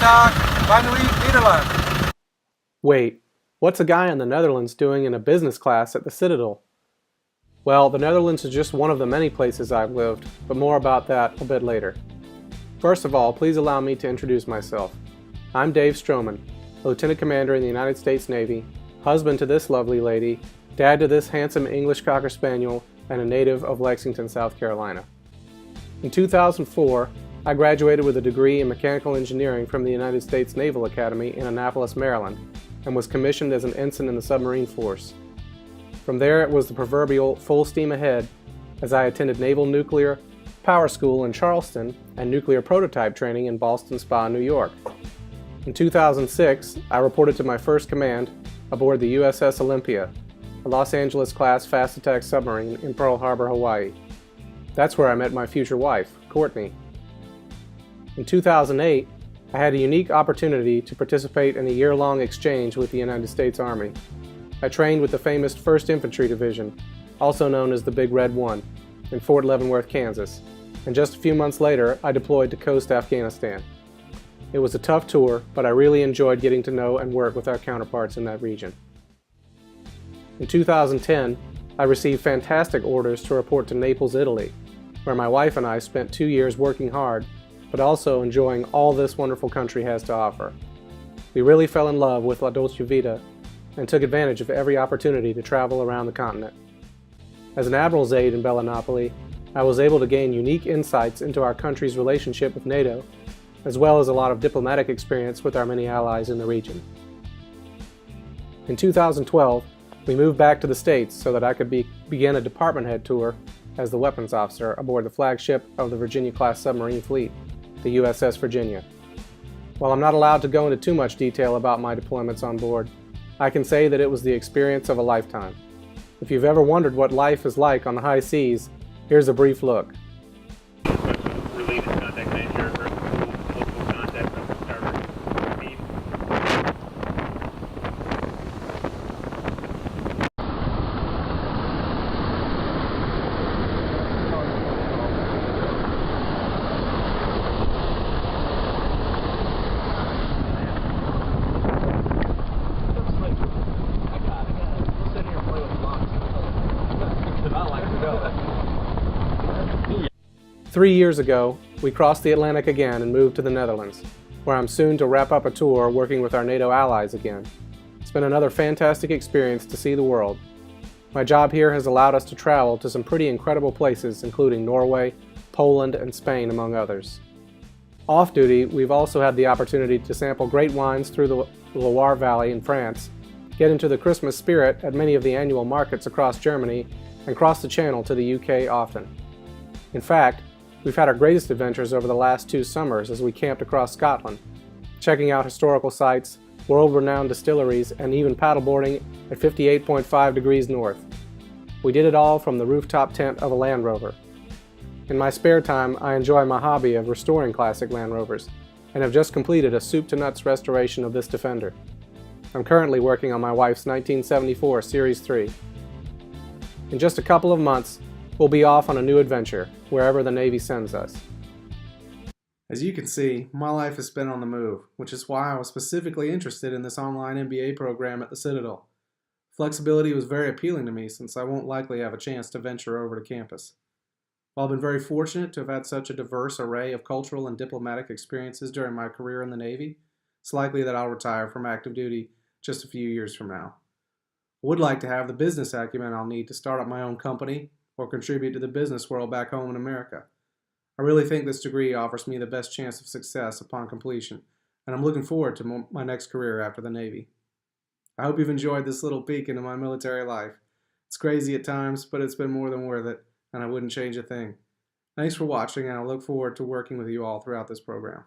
Goedendag, van Nederland. Wait, what's a guy in the Netherlands doing in a business class at the Citadel? Well, the Netherlands is just one of the many places I've lived, but more about that a bit later. First of all, please allow me to introduce myself. I'm Dave Stroman, Lieutenant Commander in the United States Navy, husband to this lovely lady, dad to this handsome English Cocker Spaniel, and a native of Lexington, South Carolina. In 2004, I graduated with a degree in mechanical engineering from the United States Naval Academy in Annapolis, Maryland, and was commissioned as an ensign in the submarine force. From there, it was the proverbial full steam ahead as I attended Naval Nuclear Power School in Charleston and nuclear prototype training in Ballston Spa, New York. In 2006, I reported to my first command aboard the USS Olympia, a Los Angeles-class fast attack submarine in Pearl Harbor, Hawaii. That's where I met my future wife, Courtney. In 2008, I had a unique opportunity to participate in a year-long exchange with the United States Army. I trained with the famous 1st Infantry Division, also known as the Big Red One, in Fort Leavenworth, Kansas, and just a few months later, I deployed to coast Afghanistan. It was a tough tour, but I really enjoyed getting to know and work with our counterparts in that region. In 2010, I received fantastic orders to report to Naples, Italy, where my wife and I spent 2 years working hard, but also enjoying all this wonderful country has to offer. We really fell in love with La Dolce Vita and took advantage of every opportunity to travel around the continent. As an admiral's aide in Bella Napoli, I was able to gain unique insights into our country's relationship with NATO, as well as a lot of diplomatic experience with our many allies in the region. In 2012, we moved back to the States so that I could begin a department head tour as the weapons officer aboard the flagship of the Virginia-class submarine fleet, the USS Virginia. While I'm not allowed to go into too much detail about my deployments on board, I can say that it was the experience of a lifetime. If you've ever wondered what life is like on the high seas, here's a brief look. Related contact manager or local contact number starter team. Three years ago, we crossed the Atlantic again and moved to the Netherlands, where I'm soon to wrap up a tour working with our NATO allies again. It's been another fantastic experience to see the world. My job here has allowed us to travel to some pretty incredible places, including Norway, Poland, and Spain, among others. Off-duty, we've also had the opportunity to sample great wines through the Loire Valley in France, get into the Christmas spirit at many of the annual markets across Germany, and cross the Channel to the UK often. In fact, we've had our greatest adventures over the last 2 summers as we camped across Scotland, checking out historical sites, world-renowned distilleries, and even paddleboarding at 58.5 degrees north. We did it all from the rooftop tent of a Land Rover. In my spare time, I enjoy my hobby of restoring classic Land Rovers, and have just completed a soup-to-nuts restoration of this Defender. I'm currently working on my wife's 1974 Series 3. In just a couple of months, we'll be off on a new adventure, wherever the Navy sends us. As you can see, my life has been on the move, which is why I was specifically interested in this online MBA program at the Citadel. Flexibility was very appealing to me since I won't likely have a chance to venture over to campus. While I've been very fortunate to have had such a diverse array of cultural and diplomatic experiences during my career in the Navy, it's likely that I'll retire from active duty just a few years from now. I would like to have the business acumen I'll need to start up my own company or contribute to the business world back home in America. I really think this degree offers me the best chance of success upon completion, and I'm looking forward to my next career after the Navy. I hope you've enjoyed this little peek into my military life. It's crazy at times, but it's been more than worth it, and I wouldn't change a thing. Thanks for watching, and I look forward to working with you all throughout this program.